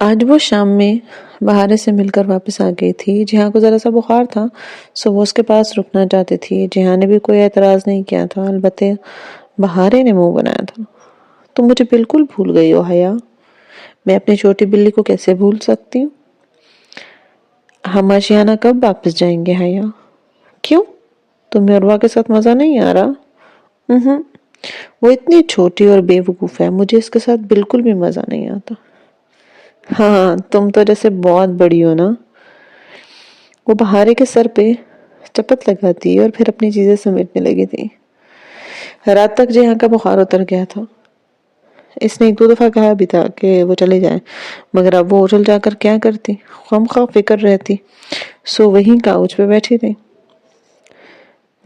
آج وہ شام میں بہارے سے مل کر واپس آ گئی تھی۔ جہاں کو ذرا سا بخار تھا سو وہ اس کے پاس رکنا چاہتی تھی۔ جہاں نے بھی کوئی اعتراض نہیں کیا تھا، البتہ بہارے نے منہ بنایا تھا۔ تم مجھے بالکل بھول گئی ہو حیا۔ میں اپنی چھوٹی بلی کو کیسے بھول سکتی ہوں؟ ہم آشیانہ کب واپس جائیں گے حیا؟ کیوں؟ تمہیں عروہ کے ساتھ مزہ نہیں آ رہا؟ وہ اتنی چھوٹی اور بے وقوف ہے، مجھے اس کے ساتھ بالکل بھی مزہ نہیں آتا۔ ہاں تم تو جیسے بہت بڑی ہو نا۔ وہ بہارے کے سر پہ چپت لگاتی اور پھر اپنی چیزیں سمیٹنے لگی تھی۔ رات تک جہاں کا بخار اتر گیا تھا۔ اس نے 1-2 دفعہ کہا بھی تھا کہ وہ چلے جائیں، مگر اب وہ ہوٹل جا کر کیا کرتی؟ خواہ فکر رہتی، سو وہیں کاؤچ پہ بیٹھی تھی۔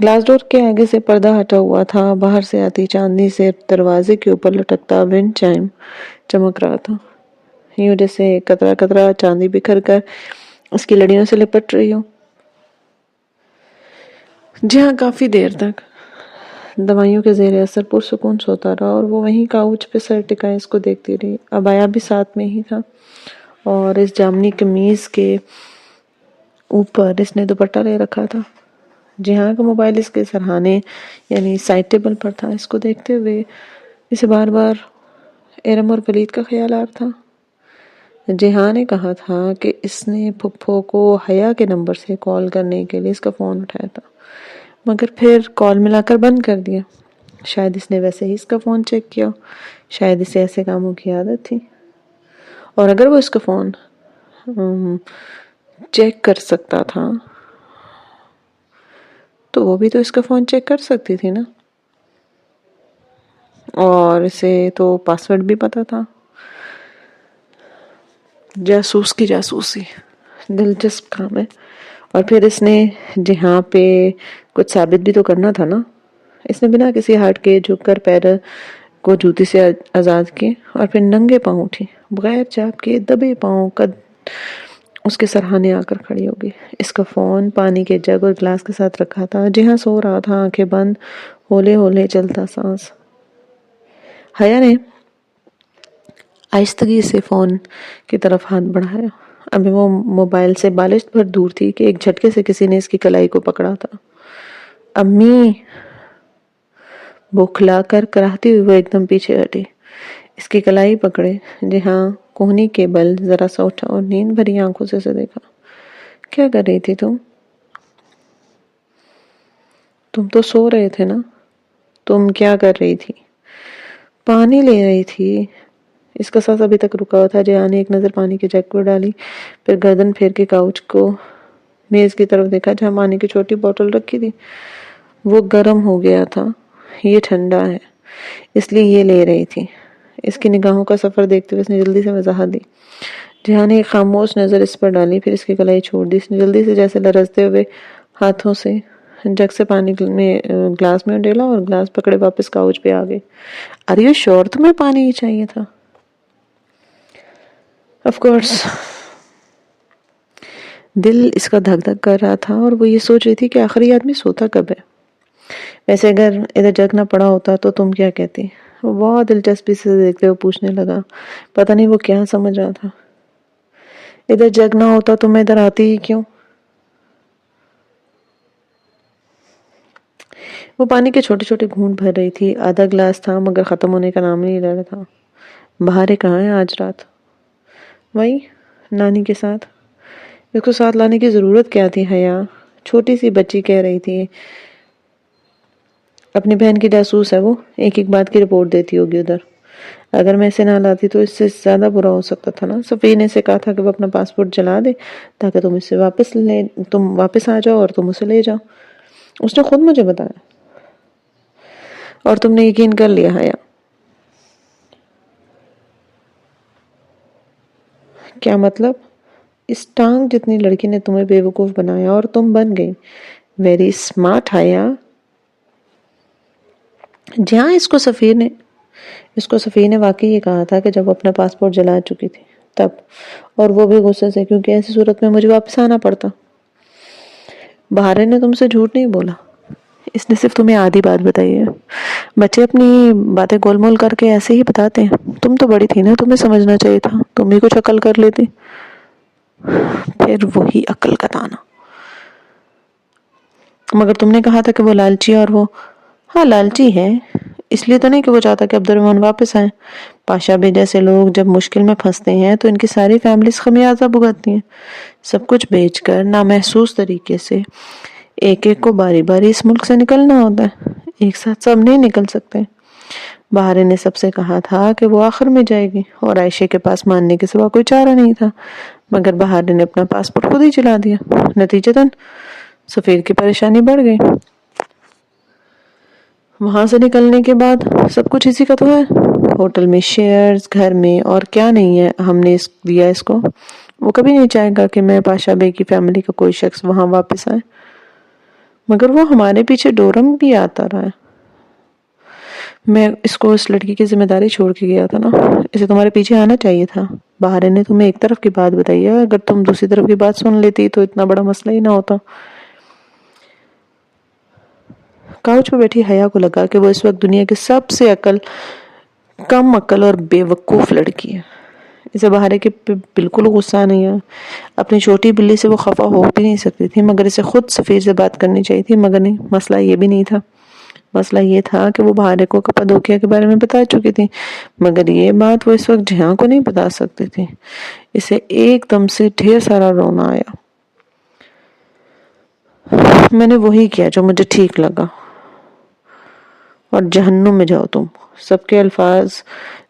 گلاس ڈور کے آگے سے پردہ ہٹا ہوا تھا، باہر سے آتی چاندنی سے دروازے کے اوپر لٹکتا ونڈ چائم چمک رہا تھا، یوں جیسے قطرہ قطرہ چاندی بکھر کر اس کی لڑیوں سے لپٹ رہی ہو۔ جہاں کافی دیر تک دوائیوں کے زیر اثر پرسکون سوتا رہا اور وہ وہیں کاؤچ پہ سر ٹکائے اس کو دیکھتی رہی۔ عبایا بھی ساتھ میں ہی تھا اور اس جامنی قمیض کے اوپر اس نے دوپٹہ لے رکھا تھا۔ جہاں کا موبائل اس کے سرہانے یعنی سائڈ ٹیبل پر تھا۔ اس کو دیکھتے ہوئے اسے بار بار ارم اور ولید کا خیال آ رہا تھا۔ جہاں نے کہا تھا کہ اس نے پھپھو کو حیا کے نمبر سے کال کرنے کے لیے اس کا فون اٹھایا تھا، مگر پھر کال ملا کر بند کر دیا۔ شاید اس نے ویسے ہی اس کا فون چیک کیا، شاید اسے ایسے کاموں کی عادت تھی۔ اور اگر وہ اس کا فون چیک کر سکتا تھا تو وہ بھی تو اس کا فون چیک کر سکتی تھی نا، اور اسے تو پاسورڈ بھی پتا تھا۔ جاسوس کی جاسوسی دلچسپ کام ہے۔ اور پھر اس نے جہاں پہ کچھ ثابت بھی تو کرنا تھا نا۔ اس نے بنا کسی ہٹ کے جھک کر پیر کو جوتی سے آزاد کیے اور پھر ننگے پاؤں اٹھی، بغیر چاپ کے دبے پاؤں قد اس کے سرہانے آ کر کھڑی ہوگی۔ اس کا فون پانی کے جگ اور گلاس کے ساتھ رکھا تھا۔ جہاں سو رہا تھا، آنکھیں بند، ہولے ہولے چلتا سانس۔ حیا نے آہستگی سے فون کی طرف ہاتھ بڑھایا۔ ابھی وہ موبائل سے بالشت بھر دور تھی کہ ایک جھٹکے سے کسی نے اس کی کلائی کو پکڑا تھا۔ امی! بوکھلا کر کراہتی ہوئی وہ ایک دم پیچھے ہٹی، اس کی کلائی پکڑے۔ جہاں کوہنی کے بل ذرا سا اٹھا اور نیند بھری آنکھوں سے اسے دیکھا۔ کیا کر رہی تھی تم؟ تم تو سو رہے تھے نا۔ تم کیا کر رہی تھی؟ پانی لے رہی تھی۔ اس کا سانس ابھی تک رکا ہوا تھا۔ جہاں نے ایک نظر پانی کے جگ پر ڈالی، پھر گردن پھیر کے کاؤچ کو میز کی طرف دیکھا جہاں پانی کی چھوٹی بوتل رکھی تھی۔ وہ گرم ہو گیا تھا، یہ ٹھنڈا ہے، اس لیے یہ لے رہی تھی۔ اس کی نگاہوں کا سفر دیکھتے ہوئے اس نے جلدی سے وضاحت دی۔ جہاں نے ایک خاموش نظر اس پر ڈالی، پھر اس کی کلائی چھوڑ دی۔ اس نے جلدی سے جیسے لرزتے ہوئے ہاتھوں سے جگ سے پانی گلاس میں ڈالا اور گلاس پکڑے واپس کاؤچ پہ آ گئی۔ آر یو شور تمہیں پانی ہی چاہیے تھا؟ Of course. دل اس کا دھک دھک کر رہا تھا اور وہ یہ سوچ رہی تھی کہ آخری آدمی سوتا کب ہے۔ ویسے اگر ادھر جگنا پڑا ہوتا تو تم کیا کہتی؟ وہ بہت دلچسپی سے دیکھتے ہوئے پوچھنے لگا۔ پتہ نہیں وہ کیا سمجھ رہا تھا۔ ادھر جگنا ہوتا تو میں ادھر آتی ہی کیوں؟ وہ پانی کے چھوٹے چھوٹے گھونٹ بھر رہی تھی۔ آدھا گلاس تھا مگر ختم ہونے کا نام نہیں لے رہا تھا۔ بہارے کہاں ہے آج رات؟ وہی نانی کے ساتھ۔ اس کو ساتھ لانے کی ضرورت کیا تھی حیا؟ چھوٹی سی بچی کہہ رہی تھی اپنی بہن کی جاسوس ہے وہ، ایک ایک بات کی رپورٹ دیتی ہوگی ادھر۔ اگر میں اسے نہ لاتی تو اس سے زیادہ برا ہو سکتا تھا نا۔ سفیر نے اسے کہا تھا کہ وہ اپنا پاسپورٹ جلا دے تاکہ تم واپس آ جاؤ اور تم اسے لے جاؤ۔ اس نے خود مجھے بتایا اور تم نے یقین کر لیا حیا۔ کیا مطلب؟ اس ٹانگ جتنی لڑکی نے تمہیں بے وقوف بنایا اور تم بن گئی ویری اسمارٹ حیا۔ جہاں اس کو سفیر نے واقعی یہ کہا تھا کہ جب وہ اپنا پاسپورٹ جلا چکی تھی تب، اور وہ بھی غصے سے، کیونکہ ایسی صورت میں مجھے واپس آنا پڑتا۔ بہارے نے تم سے جھوٹ نہیں بولا؟ اس نے صرف تمہیں آدھی بات بتائی ہے. بچے اپنی باتیں گول مول کر کے ایسے ہی بتاتے ہیں. تم تو بڑی تھی نا, تمہیں سمجھنا چاہیے تھا, تم بھی کچھ عقل کر لیتی. پھر وہی عقل کا تانا. مگر تم نے کہا تھا کہ وہ لالچی, اور وہ ہاں لالچی ہے, اس لیے تو نہیں کہ وہ چاہتا کہ عبد الرحمن واپس آئے. پاشا بے جیسے لوگ جب مشکل میں پھنستے ہیں تو ان کی ساری فیملیز خمیازہ بھگتتی ہیں. سب کچھ بیچ کر نامحسوس طریقے سے ایک ایک کو باری باری اس ملک سے نکلنا ہوتا ہے. ایک ساتھ سب نہیں نکل سکتے. بہارے نے سب سے کہا تھا کہ وہ آخر میں جائے گی, اور عائشہ کے پاس ماننے کے سوا کوئی چارہ نہیں تھا. مگر بہارے نے اپنا پاسپورٹ خود ہی چلا دیا. نتیجتاً سفیر کی پریشانی بڑھ گئی. وہاں سے نکلنے کے بعد سب کچھ اسی کا تو ہے. ہوٹل میں شیئرز, گھر میں, اور کیا نہیں ہے ہم نے دیا اس کو. وہ کبھی نہیں چاہے گا کہ میں پاشا بے کی فیملی کا کوئی شخص وہاں واپس آئے. مگر وہ ہمارے پیچھے ڈورم بھی آتا رہا ہے. میں اس کو اس لڑکی کی ذمہ داری چھوڑ کے گیا تھا نا, اسے تمہارے پیچھے آنا چاہیے تھا. بہارے نے تمہیں ایک طرف کی بات بتائی ہے, اگر تم دوسری طرف کی بات سن لیتی تو اتنا بڑا مسئلہ ہی نہ ہوتا. کاؤچ پہ بیٹھی حیا کو لگا کہ وہ اس وقت دنیا کی سب سے کم عقل اور بے وقوف لڑکی ہے. اسے بہارے کے بالکل غصہ نہیں ہے. اپنی چھوٹی بلی سے وہ خفا ہو بھی نہیں سکتی تھی, مگر اسے خود سفیر سے بات کرنی چاہیے تھی. مگر نہیں, مسئلہ یہ بھی نہیں تھا. مسئلہ یہ تھا کہ وہ بہارے کو کپادوکیا کے بارے میں بتا چکی تھی, مگر یہ بات وہ اس وقت جہاں کو نہیں بتا سکتی تھی. اسے ایک دم سے ڈھیر سارا رونا آیا. میں نے وہی کیا جو مجھے ٹھیک لگا, اور جہنم میں جاؤ تم. سب کے الفاظ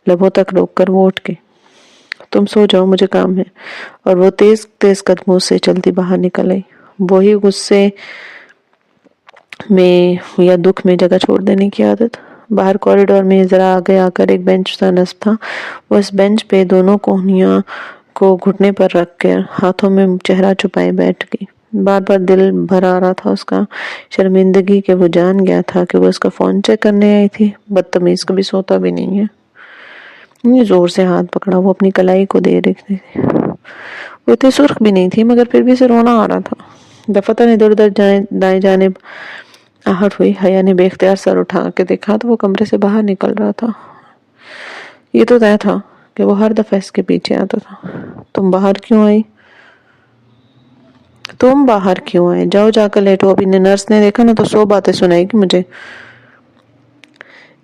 لبوں تک روک کر وہ اٹھ کے, تم سو جاؤ, مجھے کام ہے. اور وہ تیز تیز قدموں سے چلتی باہر نکل آئی. وہی غصے میں یا دکھ میں جگہ چھوڑ دینے کی عادت. باہر کوریڈور میں ذرا آگے آ کر ایک بینچ سا نصب تھا. وہ اس بینچ پہ دونوں کوہنیاں کو گھٹنے پر رکھ کر ہاتھوں میں چہرہ چھپائے بیٹھ گئی. بار بار دل بھر آ رہا تھا اس کا شرمندگی کہ وہ جان گیا تھا کہ وہ اس کا فون چیک کرنے آئی تھی. بدتمیز کبھی سوتا بھی نہیں ہے. اتنی زور سے ہاتھ پکڑا, وہ اپنی کلائی کو دے رہی تھی. وہ اتنی سرخ بھی نہیں تھی, مگر پھر بھی اسے رونا آ رہا تھا. دفتر ادھر ادھر دائیں جانب آہٹ ہوئی. حیا نے بے اختیار سر اٹھا کے دیکھا تو وہ کمرے سے باہر نکل رہا تھا. یہ تو طے تھا کہ وہ ہر دفعہ اس کے پیچھے آتا تھا. تم باہر کیوں آئی؟ تم باہر کیوں آئے؟ جاؤ جا کر لیٹو. ابھی نرس نے دیکھا نا تو 100 باتیں سنائے گی مجھے.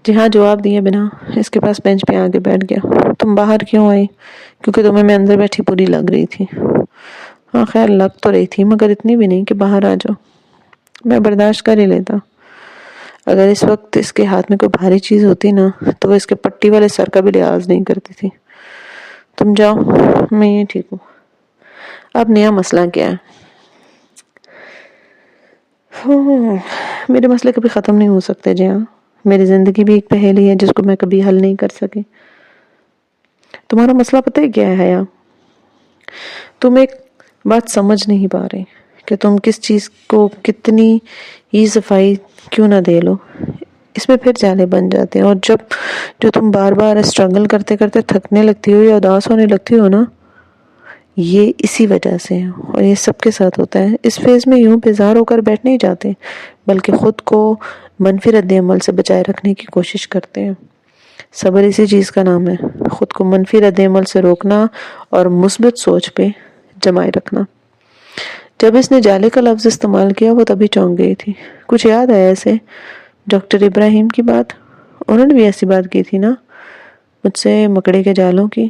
جی ہاں جواب دیے بنا اس کے پاس بینچ پہ آگے بیٹھ گیا. تم باہر کیوں آئی؟ کیونکہ تمہیں میں اندر بیٹھی بری لگ رہی تھی. ہاں خیر لگ تو رہی تھی, مگر اتنی بھی نہیں کہ باہر آ جاؤ. میں برداشت کر ہی لیتا. اگر اس وقت اس کے ہاتھ میں کوئی بھاری چیز ہوتی نا تو وہ اس کے پٹی والے سر کا بھی لحاظ نہیں کرتی تھی. تم جاؤ, میں یہ ٹھیک ہوں. اب نیا مسئلہ کیا ہے؟ میرے مسئلے کبھی ختم نہیں ہو سکتے. جی ہاں, میری زندگی بھی ایک پہیلی ہے جس کو میں کبھی حل نہیں کر سکی. تمہارا مسئلہ پتہ ہے کیا ہے حیا؟ تم ایک بات سمجھ نہیں پا رہے کہ تم کس چیز کو کتنی ہی صفائی کیوں نہ دے لو, اس میں پھر جالے بن جاتے ہیں. اور جو تم بار بار اسٹرگل کرتے کرتے تھکنے لگتی ہو یا اداس ہونے لگتی ہو نا, یہ اسی وجہ سے ہے. اور یہ سب کے ساتھ ہوتا ہے. اس فیز میں یوں بیزار ہو کر بیٹھ نہیں جاتے, بلکہ خود کو منفی رد عمل سے بچائے رکھنے کی کوشش کرتے ہیں. صبر اسی چیز کا نام ہے, خود کو منفی رد عمل سے روکنا اور مثبت سوچ پہ جمائے رکھنا. جب اس نے جالے کا لفظ استعمال کیا وہ تبھی چونک گئی تھی. کچھ یاد آیا اسے ڈاکٹر ابراہیم کی بات. انہوں نے بھی ایسی بات کی تھی نا مجھ سے, مکڑے کے جالوں کی.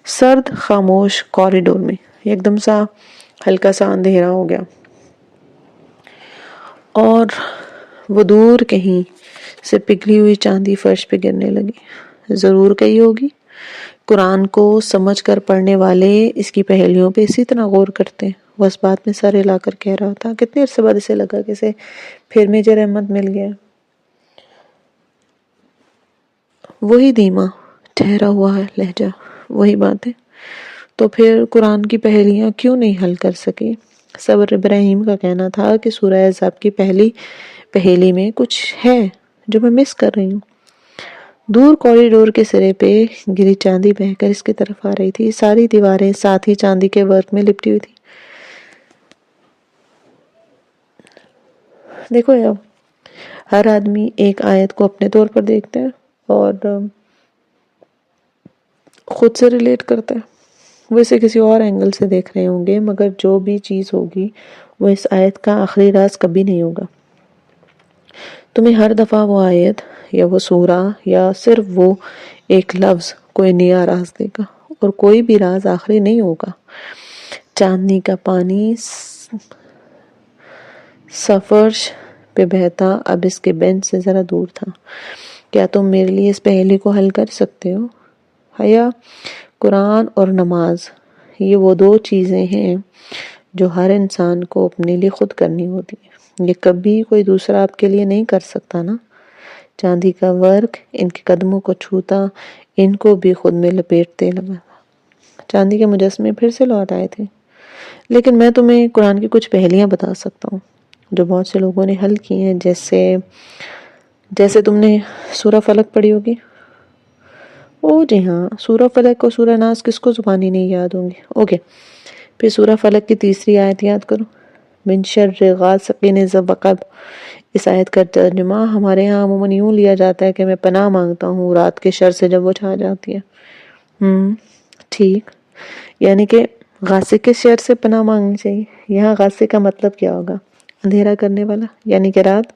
سرد خاموش کوریڈور میں ایک دم سا ہلکا سا اندھیرا ہو گیا, اور وہ دور کہیں سے پگھلی ہوئی چاندی فرش پہ گرنے لگی. ضرور کہی ہوگی, قرآن کو سمجھ کر پڑھنے والے اس کی پہلیوں پہ اسی طرح غور کرتے ہیں. وہ اس بات میں سر ہلا کر کہہ رہا تھا. کتنے عرصے بعد اسے لگا کہ اسے پھر میجر احمد مل گیا. وہی دھیما ٹھہرا ہوا ہے لہجہ, وہی باتیں. تو پھر قرآن کی پہلیاں کیوں نہیں حل کر سکی؟ صبر ابراہیم کا کہنا تھا کہ سورہ احزاب کی پہلی پہیلی میں کچھ ہے جو میں مس کر رہی ہوں. دور کوریڈور کے سرے پہ گری چاندی بہہ کر اس کی طرف آ رہی تھی. ساری دیواریں ساتھ ہی چاندی کے ورک میں لپٹی ہوئی تھی. دیکھو یار، ہر آدمی ایک آیت کو اپنے طور پر دیکھتا ہے اور خود سے ریلیٹ کرتا ہے، وہ اسے کسی اور اینگل سے دیکھ رہے ہوں گے، مگر جو بھی چیز ہوگی وہ اس آیت کا آخری راز کبھی نہیں ہوگا۔ تمہیں ہر دفعہ وہ آیت یا وہ سورہ یا صرف وہ ایک لفظ کوئی نیا راز دے گا، اور کوئی بھی راز آخری نہیں ہوگا۔ چاندنی کا پانی سفرش پہ بہتا اب اس کے بینچ سے ذرا دور تھا۔ کیا تم میرے لیے اس پہیلی کو حل کر سکتے ہو؟ حیا، قرآن اور نماز، یہ وہ دو چیزیں ہیں جو ہر انسان کو اپنے لیے خود کرنی ہوتی ہیں۔ یہ کبھی کوئی دوسرا آپ کے لیے نہیں کر سکتا نا۔ چاندی کا ورق ان کے قدموں کو چھوتا، ان کو بھی خود میں لپیٹتے لگا۔ چاندی کے مجسمے پھر سے لوٹ آئے تھے۔ لیکن میں تمہیں قرآن کی کچھ پہلیاں بتا سکتا ہوں جو بہت سے لوگوں نے حل کی ہیں، جیسے تم نے سورہ فلق پڑھی ہوگی۔ او جی ہاں، سورہ فلق اور سورہ ناس کس کو زبانی نہیں یاد ہوں گی؟ اوکے، پھر سورہ فلق کی تیسری آیت یاد کرو، من شر غاسق اذا وقب۔ اس آیت کا ترجمہ ہمارے ہاں عموماً یوں لیا جاتا ہے کہ میں پناہ مانگتا ہوں رات کے شر سے جب وہ چھا جاتی ہے۔ ٹھیک، یعنی کہ غاسق کے شر سے پناہ مانگنی چاہیے۔ یہاں غاسق کا مطلب کیا ہوگا؟ اندھیرا کرنے والا، یعنی کہ رات۔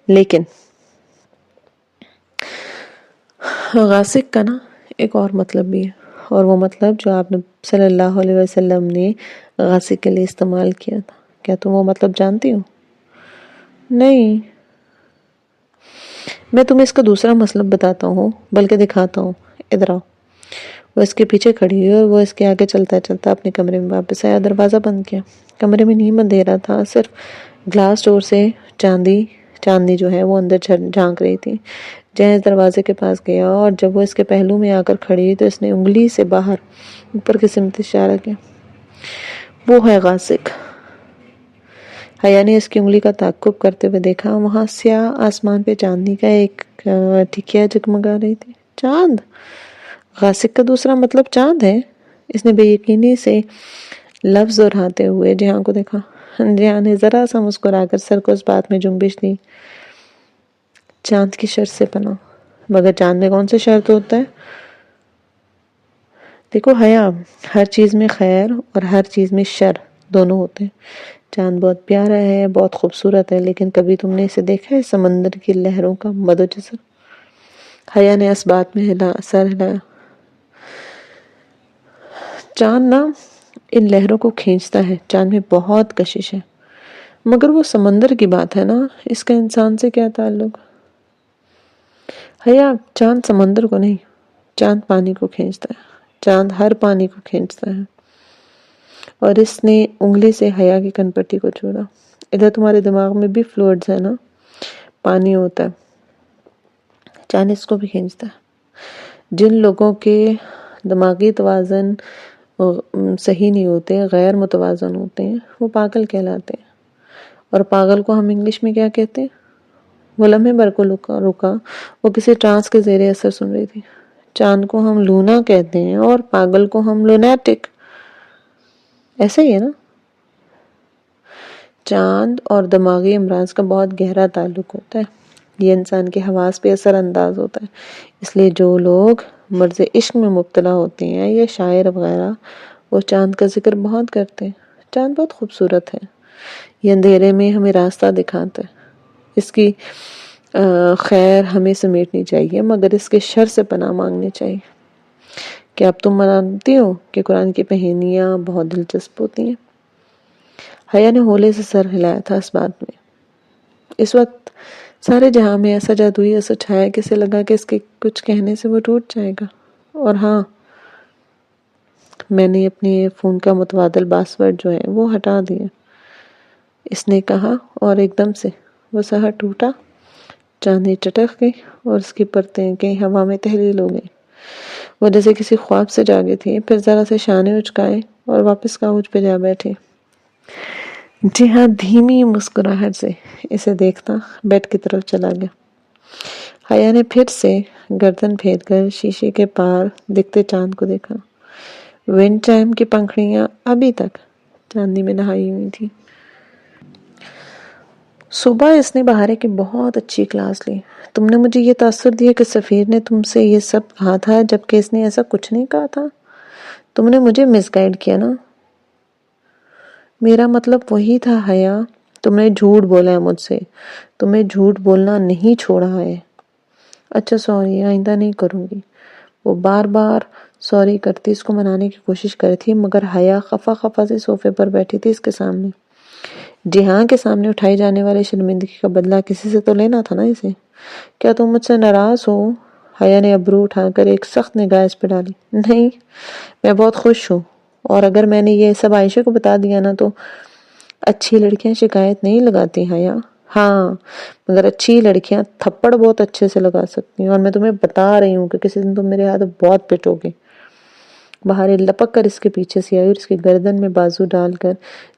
لیکن غاسق کا نا ایک اور مطلب بھی ہے، اور وہ مطلب جو آپ نے صلی اللہ علیہ وسلم نے غاسق کے لیے استعمال کیا تھا، کیا تم وہ مطلب جانتی ہو؟ نہیں، میں تمہیں اس کا دوسرا مطلب بتاتا ہوں، بلکہ دکھاتا ہوں۔ ادھر آؤ۔ وہ اس کے پیچھے کھڑی ہوئی اور وہ اس کے آگے چلتا چلتا اپنے کمرے میں واپس آیا، دروازہ بند کیا۔ کمرے میں نیم اندھیرا تھا، صرف گلاس ڈور سے چاندنی جو ہے وہ اندر جھانک رہی تھی۔ جہیز دروازے کے پاس گیا اور جب وہ اس کے پہلو میں آ کر کھڑی تو اس نے انگلی سے باہر اوپر کی سمت اشارہ کیا۔ وہ ہے غاسق۔ حیا نے اس کی انگلی کا تعقب کرتے ہوئے دیکھا، وہاں سیاہ آسمان پہ چاندنی کا ایک ٹکیا جگمگا رہی تھی۔ چاند؟ غاسق کا دوسرا مطلب چاند ہے؟ اس نے بے یقینی سے لفظ دہراتے ہوئے جہاں کو دیکھا۔ جہاں نے ذرا سا مسکرا کر سر کو اس بات میں جنبش دی۔ چاند کی شر سے پناہ، مگر چاند میں کون سے شرط ہوتا ہے؟ دیکھو حیا، ہر چیز میں خیر اور ہر چیز میں شر دونوں ہوتے ہیں۔ چاند بہت پیارا ہے، بہت خوبصورت ہے، لیکن کبھی تم نے اسے دیکھا ہے سمندر کی لہروں کا مد و جزر؟ حیا نے اس بات میں سر ہلایا۔ چاند نا ان لہروں کو کھینچتا ہے، چاند میں بہت کشش ہے، مگر وہ سمندر کی بات ہے نا، اس کا انسان سے کیا تعلق؟ حیا، چاند سمندر کو نہیں، چاند پانی کو کھینچتا ہے، چاند ہر پانی کو کھینچتا ہے۔ اور اس نے انگلی سے حیا کی کن پٹی کو چھوڑا۔ ادھر تمہارے دماغ میں بھی فلوئڈز ہے نا، پانی ہوتا ہے، چاند اس کو بھی کھینچتا ہے۔ جن لوگوں کے دماغی توازن صحیح نہیں ہوتے، غیر متوازن ہوتے ہیں، وہ پاگل کہلاتے ہیں۔ اور پاگل کو ہم انگلش میں کیا کہتے ہیں؟ وہ لمحے بھر کو رکا، وہ کسی ٹرانس کے زیر اثر سن رہی تھی۔ چاند کو ہم لونا کہتے ہیں اور پاگل کو ہم لونیٹک۔ ایسا ہی ہے نا؟ چاند اور دماغی امراض کا بہت گہرا تعلق ہوتا ہے، یہ انسان کے حواس پہ اثر انداز ہوتا ہے۔ اس لیے جو لوگ مرض عشق میں مبتلا ہوتے ہیں یا شاعر وغیرہ، وہ چاند کا ذکر بہت کرتے ہیں۔ چاند بہت خوبصورت ہے، یہ اندھیرے میں ہمیں راستہ دکھاتا ہے۔ اس کی خیر ہمیں سمیٹنی چاہیے، مگر اس کے شر سے پناہ مانگنی چاہیے۔ کیا اب تم مانتی ہو کہ قرآن کی کہانیاں بہت دلچسپ ہوتی ہیں؟ حیا نے ہولے سے سر ہلایا تھا اس بات میں۔ اس وقت سارے جہاں میں ایسا جادوئی اثر چھایا کہ اسے لگا کہ اس کے کچھ کہنے سے وہ ٹوٹ جائے گا۔ اور ہاں، میں نے اپنے فون کا متبادل پاسورڈ جو ہے وہ ہٹا دیا، اس نے کہا، اور ایک دم سے وہ سہر ٹوٹا، چاندنی چٹک گئی اور اس کی پرتیں کہیں ہوا میں تحلیل ہو گئی۔ وہ جیسے کسی خواب سے جاگی تھی، پھر ذرا سے شانے اچکائے اور واپس کاؤچ پہ جا بیٹھی۔ جی ہاں، دھیمی مسکراہٹ سے اسے دیکھتا بیڈ کی طرف چلا گیا۔ حیا نے پھر سے گردن پھیر کر شیشے کے پار دکھتے چاند کو دیکھا۔ ونڈ چائم کی پنکھڑیاں ابھی تک چاندنی میں نہائی ہوئی تھی۔ صبح اس نے بہارے کی بہت اچھی کلاس لی. تم نے مجھے یہ تاثر دیا کہ سفیر نے تم سے یہ سب کہا تھا جبکہ اس نے ایسا کچھ نہیں کہا تھا. تم نے مجھے مس گائیڈ کیا نا. میرا مطلب وہی تھا حیا. تم نے جھوٹ بولا ہے مجھ سے. تمہیں جھوٹ بولنا نہیں چھوڑا ہے. اچھا سوری، آئندہ نہیں کروں گی. وہ بار بار سوری کرتی اس کو منانے کی کوشش کر رہی تھی، مگر حیا خفا خفا سے صوفے پر بیٹھی تھی اس کے سامنے. جہاں کے سامنے اٹھائی جانے والے شرمندگی کا بدلہ کسی سے تو لینا تھا نا اسے. کیا تم مجھ سے ناراض ہو؟ حیا نے ابرو اٹھا کر ایک سخت نگاہ اس پہ ڈالی. نہیں، میں بہت خوش ہوں، اور اگر میں نے یہ سب عائشہ کو بتا دیا نا تو اچھی لڑکیاں شکایت نہیں لگاتی حیا. ہاں، مگر اچھی لڑکیاں تھپڑ بہت اچھے سے لگا سکتی ہیں، اور میں تمہیں بتا رہی ہوں کہ کسی دن تم میرے ہاتھ بہت پٹو گے. بہارے لپک کر اس کے پیچھے سے آئی اور اس کے گردن میں بازو ڈال کر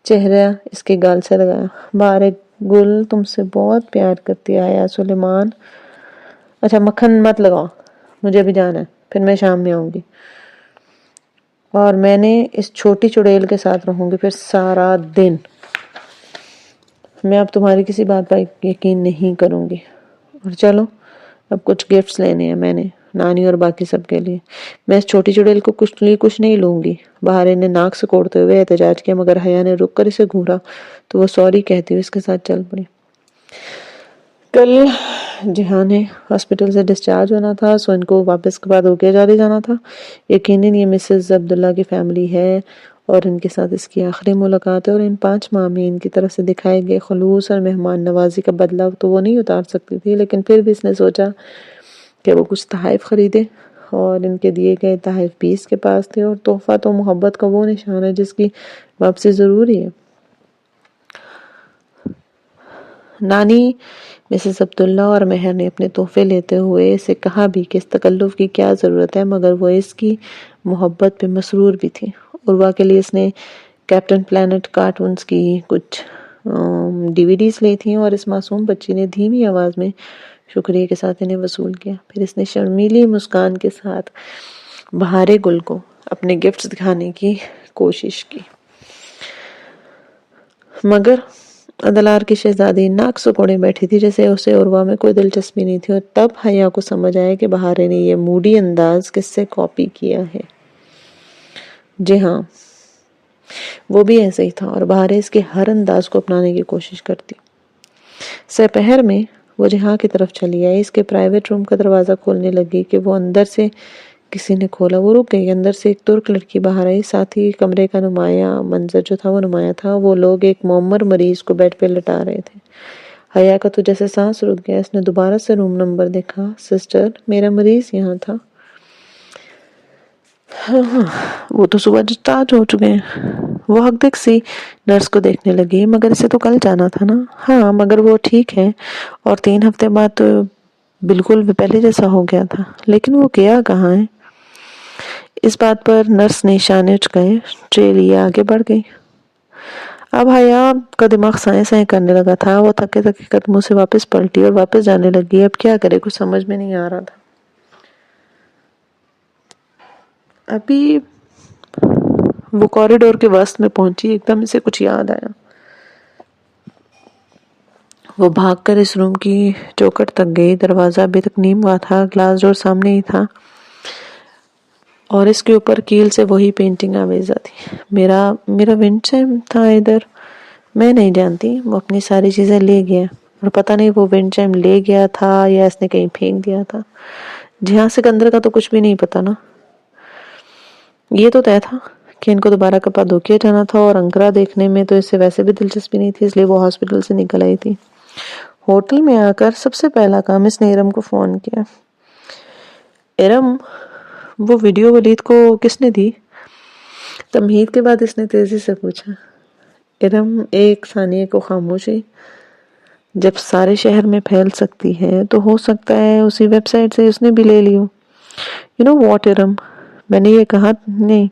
چہرہ اس کے گال سے لگایا. بہارے گل تم سے بہت پیار کرتی ہے سلیمان. اچھا مکھن مت لگاؤ، مجھے بھی جانا ہے، پھر میں شام میں آؤں گی، اور میں نے اس چھوٹی چڑیل کے ساتھ رہوں گی پھر سارا دن. میں اب تمہاری کسی بات پر یقین نہیں کروں گی. اور چلو اب کچھ گفٹس لینے ہیں میں نے، نانی اور باقی سب کے لیے. میں اس چھوٹی چڑیل کو کچھ نہیں لوں گی. بہارے نے ناک سے کوڑتے ہوئے احتجاج کیا، مگر حیا نے رک کر اسے گھورا تو وہ سوری کہتی ہوئے اس کے ساتھ چل پڑی. کل جہاں نے ہاسپٹل سے ڈسچارج ہونا تھا، سو ان کو واپس کے بعد اوکے جانے جانا تھا. یقیناً یہ مسز عبداللہ کی فیملی ہے اور ان کے ساتھ اس کی آخری ملاقات ہے، اور ان 5 ماہ میں ان کی طرف سے دکھائے گئے خلوص اور مہمان نوازی کا بدلہ تو وہ نہیں اتار سکتی تھی. لیکن پھر بھی اس نے سوچا کہ وہ کچھ تحائف خریدے، اور ان کے دیے گئے تحائف بھی اس کے پاس تھے، اور تحفہ تو محبت کا وہ نشان ہے جس کی واپسی ضروری ہے. نانی مسز عبداللہ اور مہر نے اپنے تحفے لیتے ہوئے اسے کہا بھی کہ اس تکلف کی کیا ضرورت ہے، مگر وہ اس کی محبت پہ مسرور بھی تھی. عروہ کے لیے اس نے کیپٹن پلانٹ کارٹونز کی کچھ DVDs لی تھیں، اور اس معصوم بچی نے دھیمی آواز میں شکریہ کے ساتھ انہیں وصول کیا. پھر اس نے شرمیلی مسکان کے ساتھ بہارے گل کو اپنے گفٹس دکھانے کی کوشش کی، مگر ادلار کی شہزادی ناک سکوڑے بیٹھی تھی جیسے اسے عروہ میں کوئی دلچسپی نہیں تھی. اور تب حیا کو سمجھ آیا کہ بہارے نے یہ موڈی انداز کس سے کاپی کیا ہے. جی ہاں، وہ بھی ایسے ہی تھا، اور بہارے اس کے ہر انداز کو اپنانے کی کوشش کرتی. سپہر میں وہ جہاں کی طرف چلی آئی. اس کے پرائیویٹ روم کا دروازہ کھولنے لگی کہ وہ اندر سے کسی نے کھولا. وہ رک گئی. اندر سے ایک ترک لڑکی باہر آئی. ساتھ ہی کمرے کا نمایاں منظر جو تھا وہ نمایاں تھا. وہ لوگ ایک معمر مریض کو بیڈ پہ لٹا رہے تھے. حیا کا تو جیسے سانس رک گیا. اس نے دوبارہ سے روم نمبر دیکھا. سسٹر، میرا مریض یہاں تھا. ہاں، وہ تو صبح ڈسچارج ہو چکے ہیں. وہ حق دیکھ سی نرس کو دیکھنے لگی. مگر اسے تو کل جانا تھا نا. ہاں، مگر وہ ٹھیک ہے، اور 3 ہفتے بعد تو بالکل پہلے جیسا ہو گیا تھا. لیکن وہ گیا کہاں ہے؟ اس بات پر نرس نے اشارے اچکائے. ٹرے لیے آگے بڑھ گئی. اب حیا کا دماغ سائیں سائیں کرنے لگا تھا. وہ تھکے تھکے قدموں سے واپس پلٹی اور واپس جانے لگی. اب کیا کرے، کچھ سمجھ میں نہیں آ رہا تھا. ابھی وہ کوریڈور کے وسط میں پہنچی. ایک دم اسے کچھ یاد آیا. وہ بھاگ کر اس روم کی چوکھٹ تک گئی. دروازہ ابھی تک نیم ہوا تھا. گلاس ڈور سامنے ہی تھا، اور اس کے اوپر کیل سے وہی پینٹنگ آویزہ تھی. میرا ونڈ چائم تھا ادھر. میں نہیں جانتی. وہ اپنی ساری چیزیں لے گیا، اور پتہ نہیں وہ ونڈ چائم لے گیا تھا یا اس نے کہیں پھینک دیا تھا. جہاں سکندر کا تو کچھ بھی نہیں پتا نا. یہ تو طے تھا کہ ان کو دوبارہ کپادوکیا جانا تھا، اور انقرہ دیکھنے میں تو اسے ویسے بھی دلچسپی نہیں تھی، اس لیے وہ ہاسپٹل سے نکل آئی تھی. ہوٹل میں آ کر سب سے پہلا کام اس نے ارم کو فون کیا. ارم، وہ ویڈیو ولید کو کس نے دی؟ تمہید کے بعد اس نے تیزی سے پوچھا. ارم ایک ثانیے کو خاموشی. جب سارے شہر میں پھیل سکتی ہے تو ہو سکتا ہے اسی ویب سائٹ سے اس نے بھی لے لی ہو. یو نو واٹ ارم، میں نے یہ کہا نہیں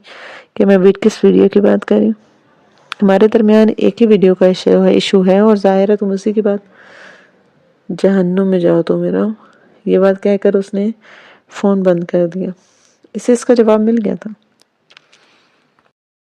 کہ میں کس ویڈیو کی بات کر رہی ہوں. ہمارے درمیان ایک ہی ویڈیو کا ایشو ہے، اور ظاہر ہے تم اسی کی بات. جہنم میں جاؤ تو میرا. یہ بات کہہ کر اس نے فون بند کر دیا. اسے اس کا جواب مل گیا تھا.